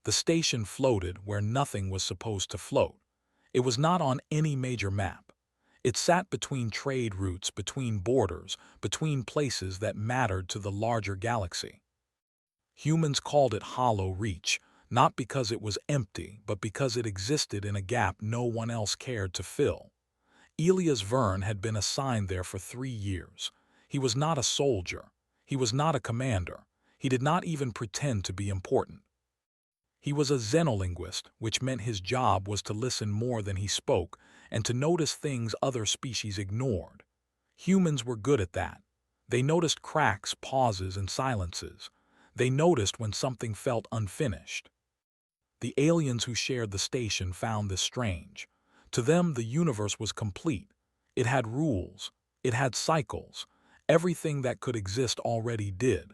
The station floated where nothing was supposed to float. It was not on any major map. It sat between trade routes, between borders, between places that mattered to the larger galaxy. Humans called it Hollow Reach, not because it was empty, but because it existed in a gap no one else cared to fill. Elias Verne had been assigned there for 3 years. He was not a soldier. He was not a commander. He did not even pretend to be important. He was a xenolinguist, which meant his job was to listen more than he spoke and to notice things other species ignored. Humans were good at that. They noticed cracks, pauses, and silences. They noticed when something felt unfinished. The aliens who shared the station found this strange. To them, the universe was complete. It had rules. It had cycles. Everything that could exist already did.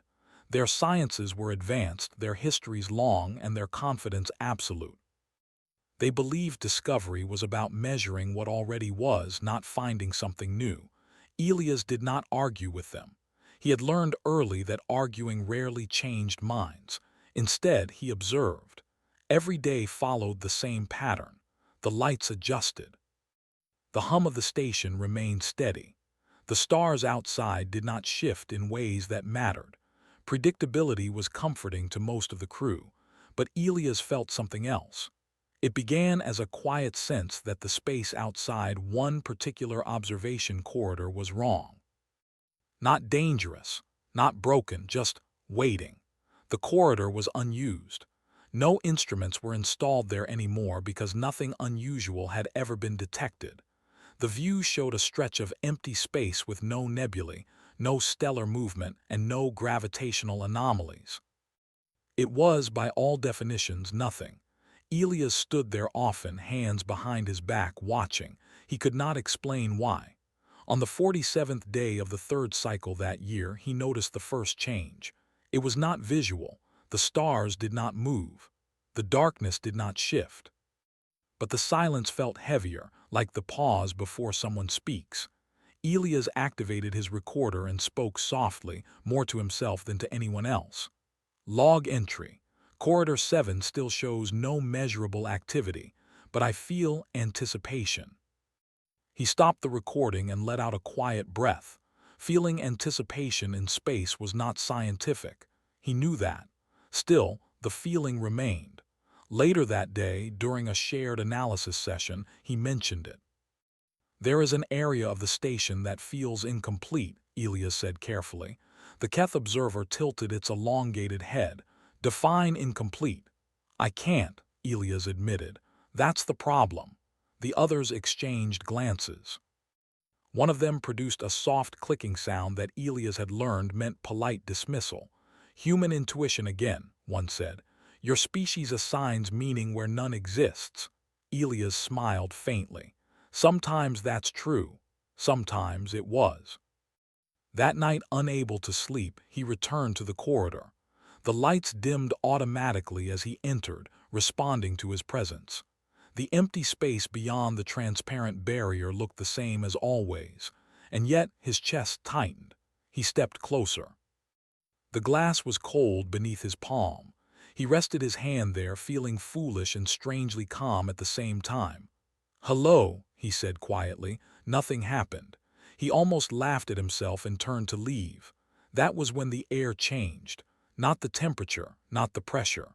Their sciences were advanced, their histories long, and their confidence absolute. They believed discovery was about measuring what already was, not finding something new. Elias did not argue with them. He had learned early that arguing rarely changed minds. Instead, he observed. Every day followed the same pattern. The lights adjusted. The hum of the station remained steady. The stars outside did not shift in ways that mattered. Predictability was comforting to most of the crew, but Elias felt something else. It began as a quiet sense that the space outside one particular observation corridor was wrong. Not dangerous, not broken, just waiting. The corridor was unused. No instruments were installed there anymore because nothing unusual had ever been detected. The view showed a stretch of empty space with no nebulae, no stellar movement, and no gravitational anomalies. It was, by all definitions, nothing. Elias stood there often, hands behind his back, watching. He could not explain why. On the 47th day of the third cycle that year, he noticed the first change. It was not visual. The stars did not move. The darkness did not shift. But the silence felt heavier, like the pause before someone speaks. Elias activated his recorder and spoke softly, more to himself than to anyone else. Log entry. Corridor 7 still shows no measurable activity, but I feel anticipation. He stopped the recording and let out a quiet breath. Feeling anticipation in space was not scientific. He knew that. Still, the feeling remained. Later that day, during a shared analysis session, he mentioned it. There is an area of the station that feels incomplete, Elias said carefully. The Keth observer tilted its elongated head. Define incomplete. I can't, Elias admitted. That's the problem. The others exchanged glances. One of them produced a soft clicking sound that Elias had learned meant polite dismissal. Human intuition again, one said. Your species assigns meaning where none exists. Elias smiled faintly. Sometimes that's true. Sometimes it was. That night, unable to sleep, he returned to the corridor. The lights dimmed automatically as he entered, responding to his presence. The empty space beyond the transparent barrier looked the same as always, and yet his chest tightened. He stepped closer. The glass was cold beneath his palm. He rested his hand there, feeling foolish and strangely calm at the same time. "Hello," he said quietly. Nothing happened. He almost laughed at himself and turned to leave. That was when the air changed. Not the temperature, not the pressure.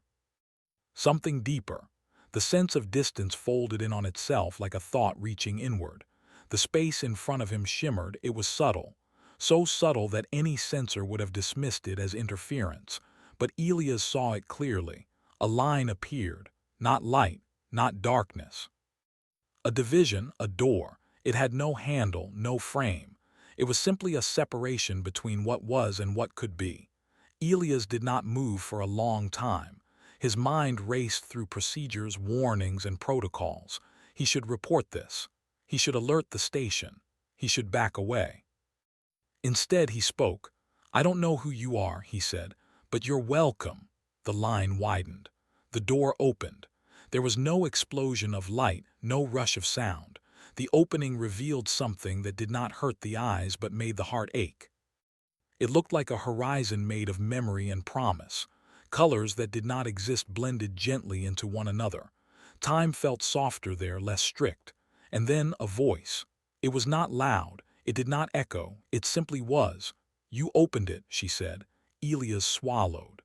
Something deeper. The sense of distance folded in on itself like a thought reaching inward. The space in front of him shimmered. It was subtle. So subtle that any sensor would have dismissed it as interference. But Elias saw it clearly. A line appeared. Not light, not darkness. A division, a door. It had no handle, no frame. It was simply a separation between what was and what could be. Elias did not move for a long time. His mind raced through procedures, warnings, and protocols. He should report this. He should alert the station. He should back away. Instead, he spoke. "I don't know who you are," he said, "but you're welcome." The line widened. The door opened. There was no explosion of light, no rush of sound. The opening revealed something that did not hurt the eyes but made the heart ache. It looked like a horizon made of memory and promise. Colors that did not exist blended gently into one another. Time felt softer there, less strict. And then a voice. It was not loud. It did not echo. It simply was. "You opened it," she said. Elias swallowed.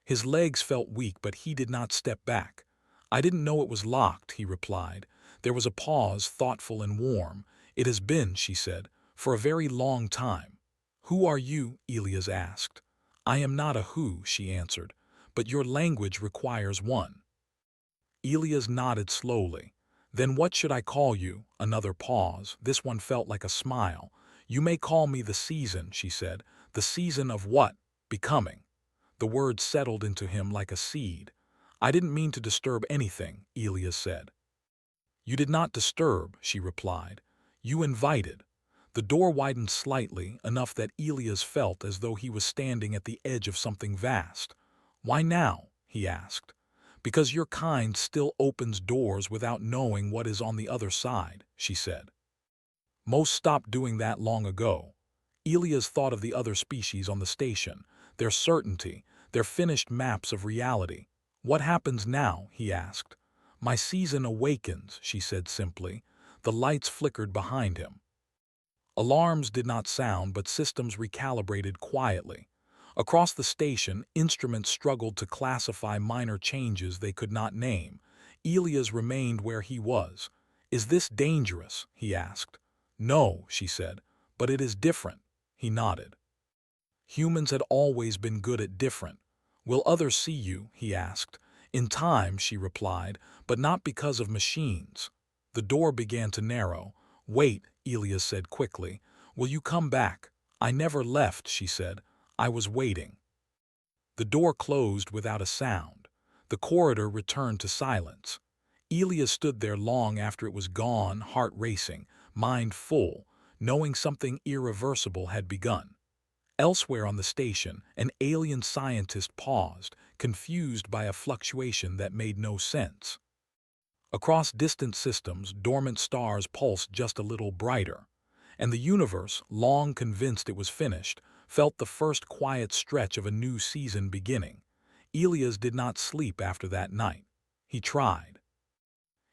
His legs felt weak, but he did not step back. "I didn't know it was locked," he replied. There was a pause, thoughtful and warm. "It has been," she said, "for a very long time." "Who are you?" Elias asked. "I am not a who," she answered, "but your language requires one." Elias nodded slowly. "Then what should I call you?" Another pause. This one felt like a smile. "You may call me the season," she said. "The season of what? Becoming." The word settled into him like a seed. "I didn't mean to disturb anything," Elias said. "You did not disturb," she replied. "You invited." The door widened slightly, enough that Elias felt as though he was standing at the edge of something vast. "Why now?" he asked. "Because your kind still opens doors without knowing what is on the other side," she said. "Most stopped doing that long ago." Elias thought of the other species on the station, their certainty, their finished maps of reality. "What happens now?" he asked. "My season awakens," she said simply. The lights flickered behind him. Alarms did not sound, but systems recalibrated quietly. Across the station, instruments struggled to classify minor changes they could not name. Elias remained where he was. "Is this dangerous?" he asked. "No," she said, "but it is different." He nodded. Humans had always been good at different. "Will others see you?" he asked. "In time," she replied, "but not because of machines." The door began to narrow. "Wait," Elias said quickly. "Will you come back?" "I never left," she said. "I was waiting." The door closed without a sound. The corridor returned to silence. Elias stood there long after it was gone, heart racing, mind full, knowing something irreversible had begun. Elsewhere on the station, an alien scientist paused, confused by a fluctuation that made no sense. Across distant systems, dormant stars pulsed just a little brighter, and the universe, long convinced it was finished, felt the first quiet stretch of a new season beginning. Elias did not sleep after that night. He tried.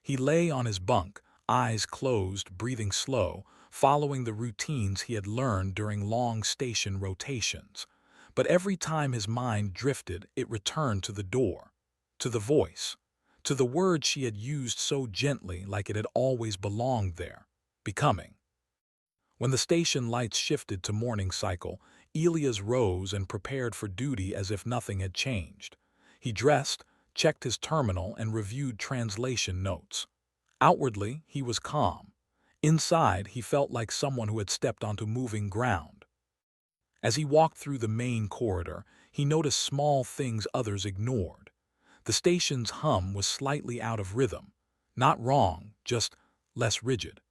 He lay on his bunk, eyes closed, breathing slow, following the routines he had learned during long station rotations. But every time his mind drifted, it returned to the door, to the voice, to the word she had used so gently, like it had always belonged there: becoming. When the station lights shifted to morning cycle, Elias rose and prepared for duty as if nothing had changed. He dressed, checked his terminal, and reviewed translation notes. Outwardly, he was calm. Inside, he felt like someone who had stepped onto moving ground. As he walked through the main corridor, he noticed small things others ignored. The station's hum was slightly out of rhythm. Not wrong, just less rigid.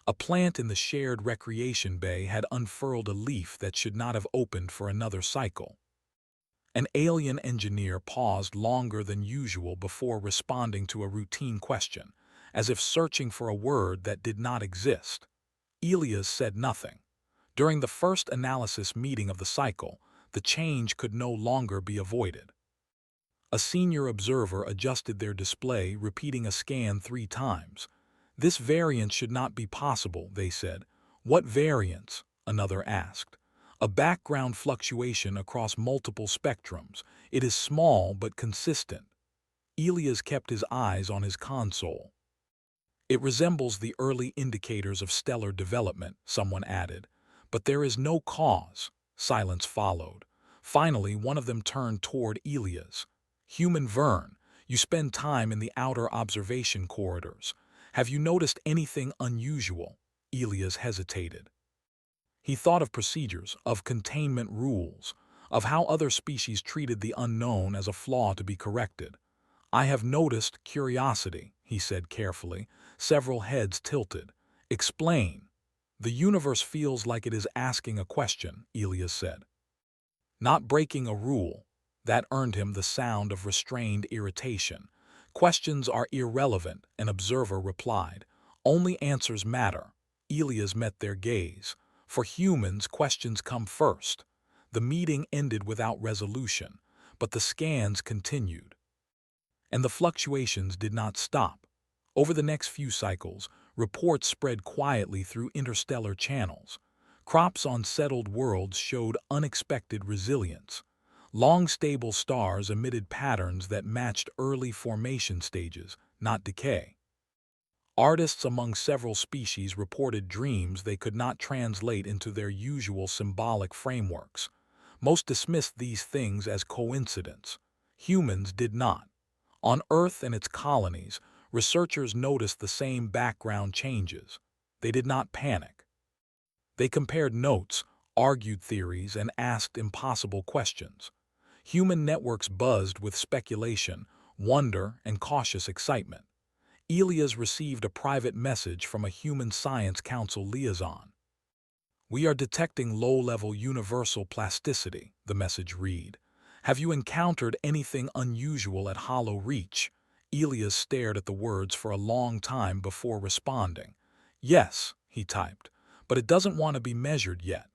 A plant in the shared recreation bay had unfurled a leaf that should not have opened for another cycle. An alien engineer paused longer than usual before responding to a routine question, as if searching for a word that did not exist. Elias said nothing. During the first analysis meeting of the cycle, the change could no longer be avoided. A senior observer adjusted their display, repeating a scan 3 times. "This variance should not be possible," they said. "What variance?" another asked. "A background fluctuation across multiple spectrums. It is small but consistent." Elias kept his eyes on his console. "It resembles the early indicators of stellar development," someone added. "But there is no cause." Silence followed. Finally, one of them turned toward Elias. "Human Vern, you spend time in the outer observation corridors. Have you noticed anything unusual?" Elias hesitated. He thought of procedures, of containment rules, of how other species treated the unknown as a flaw to be corrected. "I have noticed curiosity," he said carefully. Several heads tilted. "Explain." "The universe feels like it is asking a question," Elias said. Not breaking a rule. That earned him the sound of restrained irritation. "Questions are irrelevant," an observer replied. "Only answers matter." Elias met their gaze. "For humans, questions come first." The meeting ended without resolution, but the scans continued. And the fluctuations did not stop. Over the next few cycles, reports spread quietly through interstellar channels. Crops on settled worlds showed unexpected resilience. Long stable stars emitted patterns that matched early formation stages, not decay. Artists among several species reported dreams they could not translate into their usual symbolic frameworks. Most dismissed these things as coincidence. Humans did not. On Earth and its colonies, researchers noticed the same background changes. They did not panic. They compared notes, argued theories, and asked impossible questions. Human networks buzzed with speculation, wonder, and cautious excitement. Elias received a private message from a Human Science Council liaison. "We are detecting low-level universal plasticity," the message read. "Have you encountered anything unusual at Hollow Reach?" Elias stared at the words for a long time before responding. "Yes," he typed, "but it doesn't want to be measured yet."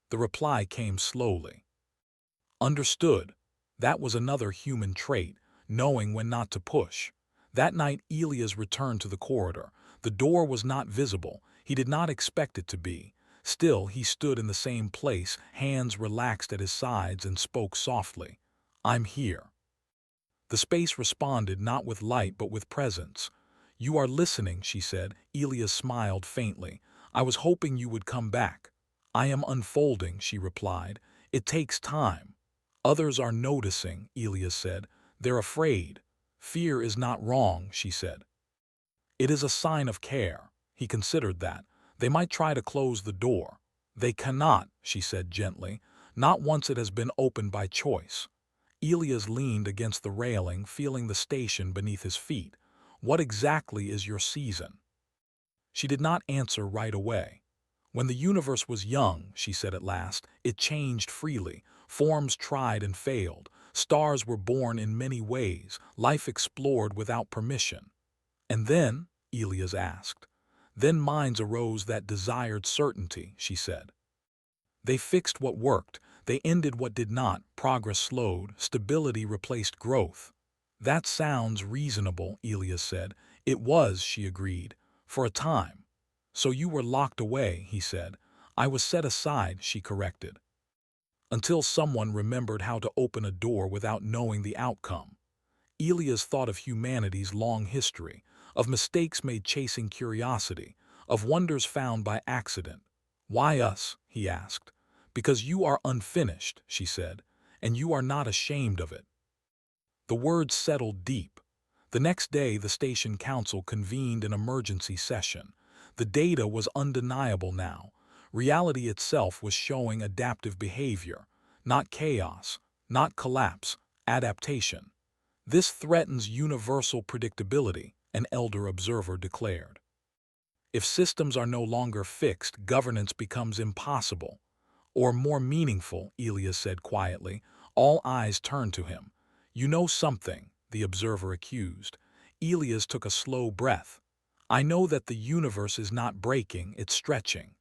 The reply came slowly. "Understood." That was another human trait, knowing when not to push. That night Elias returned to the corridor. The door was not visible. He did not expect it to be. Still, he stood in the same place, hands relaxed at his sides, and spoke softly. "I'm here." The space responded not with light but with presence. "You are listening," she said. Elias smiled faintly. "I was hoping you would come back." "I am unfolding," she replied. "It takes time." "Others are noticing," Elias said. "They're afraid." "Fear is not wrong," she said. "It is a sign of care." He considered that. "They might try to close the door." "They cannot," she said gently, "not once it has been opened by choice." Elias leaned against the railing, feeling the station beneath his feet. "What exactly is your season?" She did not answer right away. "When the universe was young," she said at last, "it changed freely. Forms tried and failed. Stars were born in many ways. Life explored without permission." "And then?" Elias asked. "Then minds arose that desired certainty," she said. "They fixed what worked. They ended what did not. Progress slowed. Stability replaced growth." "That sounds reasonable," Elias said. "It was," she agreed, "for a time." "So you were locked away," he said. "I was set aside," she corrected. "Until someone remembered how to open a door without knowing the outcome." Elias thought of humanity's long history, of mistakes made chasing curiosity, of wonders found by accident. "Why us?" he asked. "Because you are unfinished," she said, "and you are not ashamed of it." The words settled deep. The next day, the station council convened an emergency session. The data was undeniable now. Reality itself was showing adaptive behavior, not chaos, not collapse, adaptation. "This threatens universal predictability," an elder observer declared. "If systems are no longer fixed, governance becomes impossible." "Or more meaningful," Elias said quietly. All eyes turned to him. "You know something," the observer accused. Elias took a slow breath. "I know that the universe is not breaking, it's stretching."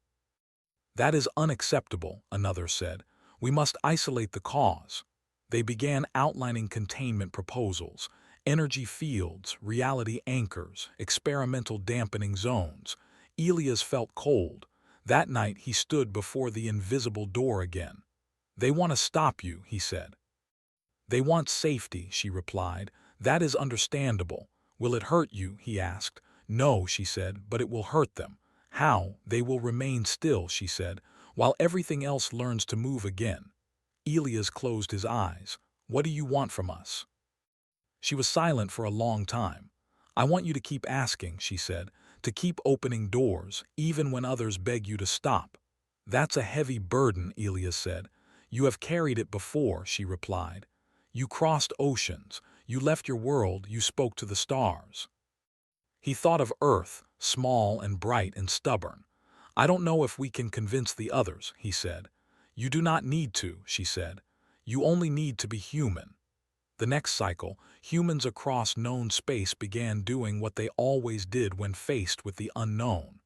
"That is unacceptable," another said. "We must isolate the cause." They began outlining containment proposals: energy fields, reality anchors, experimental dampening zones. Elias felt cold. That night he stood before the invisible door again. "They want to stop you," he said. "They want safety," she replied. "That is understandable." "Will it hurt you?" he asked. "No," she said, "but it will hurt them." "How?" "They will remain still," she said, "while everything else learns to move again." Elias closed his eyes. "What do you want from us?" She was silent for a long time. "I want you to keep asking," she said, "to keep opening doors, even when others beg you to stop." "That's a heavy burden," Elias said. "You have carried it before," she replied. "You crossed oceans. You left your world. You spoke to the stars." He thought of Earth, small and bright and stubborn. "I don't know if we can convince the others," he said. "You do not need to," she said. "You only need to be human." The next cycle, humans across known space began doing what they always did when faced with the unknown.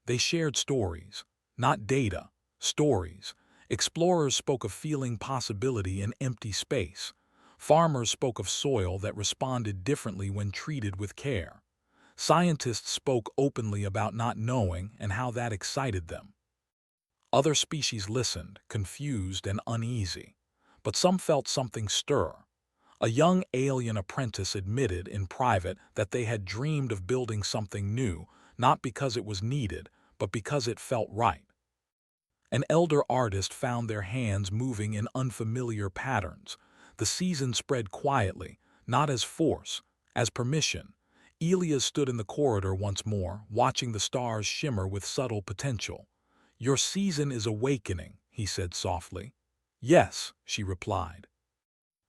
They shared stories, not data, stories. Explorers spoke of feeling possibility in empty space. Farmers spoke of soil that responded differently when treated with care. Scientists spoke openly about not knowing and how that excited them. Other species listened, confused and uneasy. But some felt something stir. A young alien apprentice admitted in private that they had dreamed of building something new, not because it was needed, but because it felt right. An elder artist found their hands moving in unfamiliar patterns. The season spread quietly, not as force, as permission. Elias stood in the corridor once more, watching the stars shimmer with subtle potential. "Your season is awakening," he said softly. "Yes," she replied.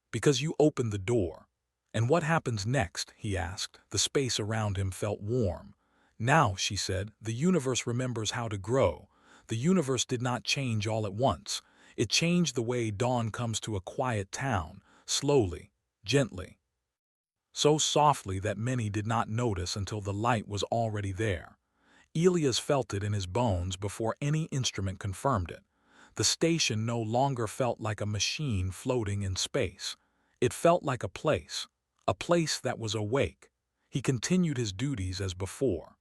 "Because you opened the door." "And what happens next?" he asked. The space around him felt warm. "Now," she said, "the universe remembers how to grow." The universe did not change all at once. It changed the way dawn comes to a quiet town, slowly, gently. So softly that many did not notice until the light was already there. Elias felt it in his bones before any instrument confirmed it. The station no longer felt like a machine floating in space. It felt like a place that was awake. He continued his duties as before.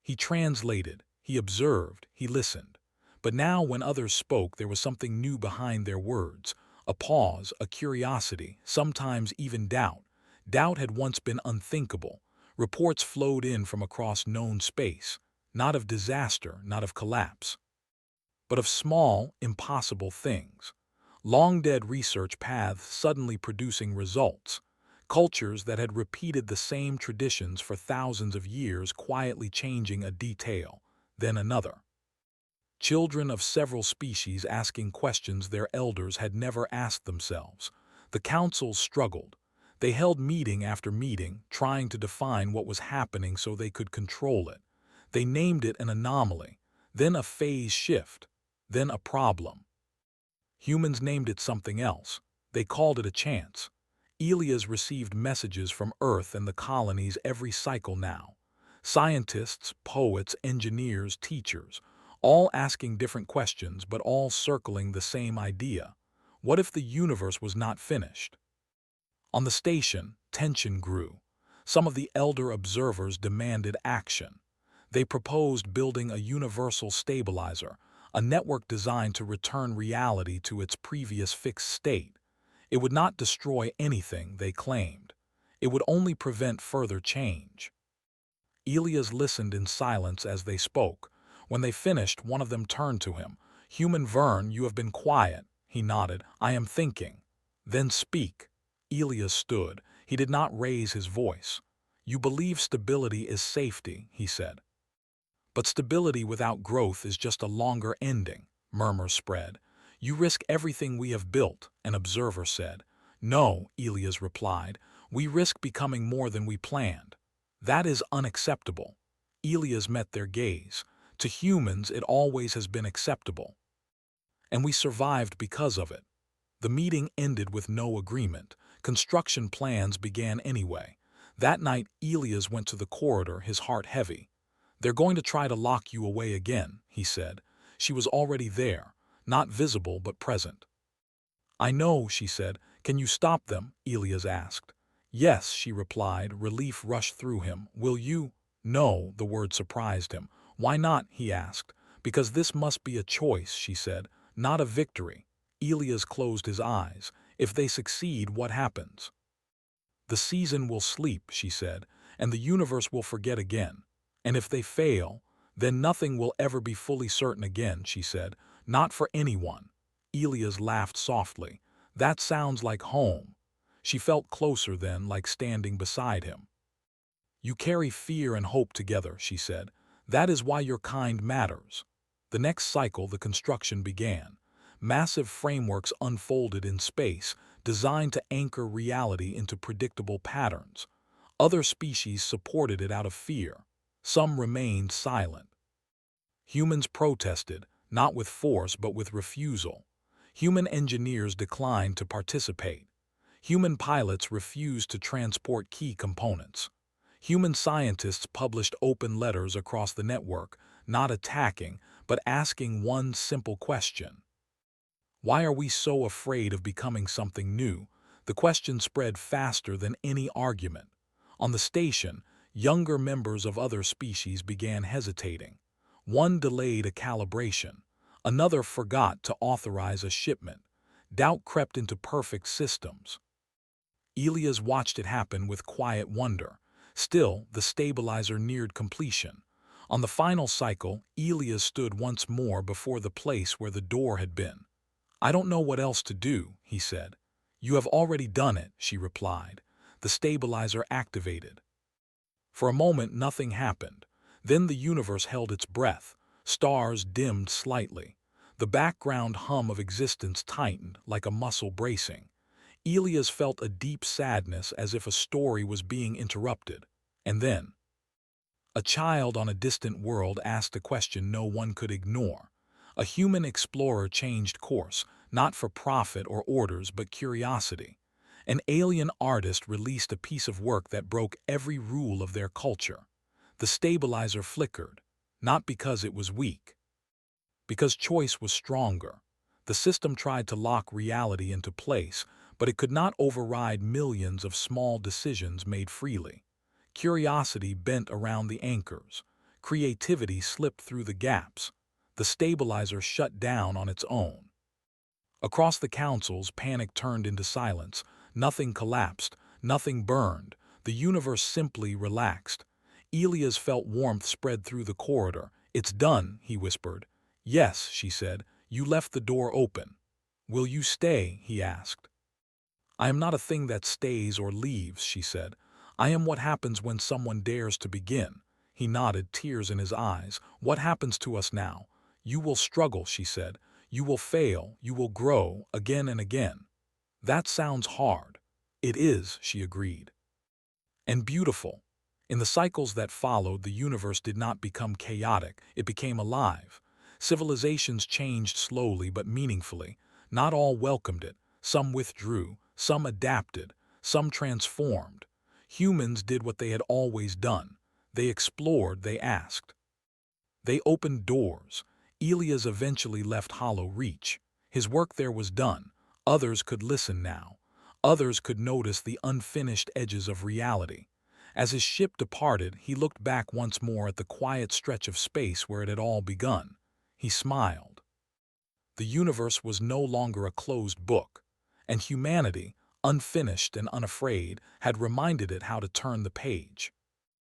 He translated, he observed, he listened. But now when others spoke, there was something new behind their words. A pause, a curiosity, sometimes even doubt. Doubt had once been unthinkable. Reports flowed in from across known space, not of disaster, not of collapse, but of small, impossible things. Long-dead research paths suddenly producing results. Cultures that had repeated the same traditions for thousands of years quietly changing a detail, then another. Children of several species asking questions their elders had never asked themselves. The councils struggled. They held meeting after meeting, trying to define what was happening so they could control it. They named it an anomaly, then a phase shift, then a problem. Humans named it something else. They called it a chance. Elias received messages from Earth and the colonies every cycle now. Scientists, poets, engineers, teachers, all asking different questions but all circling the same idea. What if the universe was not finished? On the station, tension grew. Some of the elder observers demanded action. They proposed building a universal stabilizer, a network designed to return reality to its previous fixed state. It would not destroy anything, they claimed. It would only prevent further change. Elias listened in silence as they spoke. When they finished, one of them turned to him. "Human Vern, you have been quiet." He nodded. "I am thinking." "Then speak." Elias stood. He did not raise his voice. "You believe stability is safety," he said. "But stability without growth is just a longer ending," murmurs spread. "You risk everything we have built," an observer said. "No," Elias replied, "we risk becoming more than we planned. That is unacceptable." Elias met their gaze. "To humans, it always has been acceptable. And we survived because of it." The meeting ended with no agreement. Construction plans began anyway. That night, Elias went to the corridor, his heart heavy. "They're going to try to lock you away again," he said. She was already there, not visible but present. "I know," she said. "Can you stop them?" Elias asked. "Yes," she replied. Relief rushed through him. "Will you?" "No," the word surprised him. "Why not?" he asked. "Because this must be a choice," she said, "not a victory." Elias closed his eyes. "If they succeed, what happens?" "The season will sleep," she said, "and the universe will forget again. And if they fail, then nothing will ever be fully certain again," she said. "Not for anyone." Elias laughed softly. "That sounds like home." She felt closer then, like standing beside him. "You carry fear and hope together," she said. "That is why your kind matters." The next cycle, the construction began. Massive frameworks unfolded in space, designed to anchor reality into predictable patterns. Other species supported it out of fear. Some remained silent. Humans protested, not with force but with refusal. Human engineers declined to participate. Human pilots refused to transport key components. Human scientists published open letters across the network, not attacking, but asking one simple question. Why are we so afraid of becoming something new? The question spread faster than any argument. On the station, younger members of other species began hesitating. One delayed a calibration. Another forgot to authorize a shipment. Doubt crept into perfect systems. Elias watched it happen with quiet wonder. Still, the stabilizer neared completion. On the final cycle, Elias stood once more before the place where the door had been. "I don't know what else to do," he said. "You have already done it," she replied. The stabilizer activated. For a moment nothing happened. Then the universe held its breath. Stars dimmed slightly. The background hum of existence tightened like a muscle bracing. Elias felt a deep sadness as if a story was being interrupted. And then, a child on a distant world asked a question no one could ignore. A human explorer changed course, not for profit or orders but curiosity. An alien artist released a piece of work that broke every rule of their culture. The stabilizer flickered, not because it was weak, because choice was stronger. The system tried to lock reality into place, but it could not override millions of small decisions made freely. Curiosity bent around the anchors. Creativity slipped through the gaps. The stabilizer shut down on its own. Across the councils, panic turned into silence. Nothing collapsed, nothing burned. The universe simply relaxed. Elias felt warmth spread through the corridor. "It's done," he whispered. "Yes," she said. "You left the door open." "Will you stay?" he asked. "I am not a thing that stays or leaves," she said. "I am what happens when someone dares to begin." He nodded, tears in his eyes. "What happens to us now?" "You will struggle," she said. "You will fail, you will grow, again and again." "That sounds hard." "It is," she agreed. "And beautiful." In the cycles that followed, the universe did not become chaotic, it became alive. Civilizations changed slowly but meaningfully. Not all welcomed it. Some withdrew, some adapted, some transformed. Humans did what they had always done. They explored, they asked. They opened doors. Elias eventually left Hollow Reach. His work there was done. Others could listen now. Others could notice the unfinished edges of reality. As his ship departed, he looked back once more at the quiet stretch of space where it had all begun. He smiled. The universe was no longer a closed book, and humanity, unfinished and unafraid, had reminded it how to turn the page.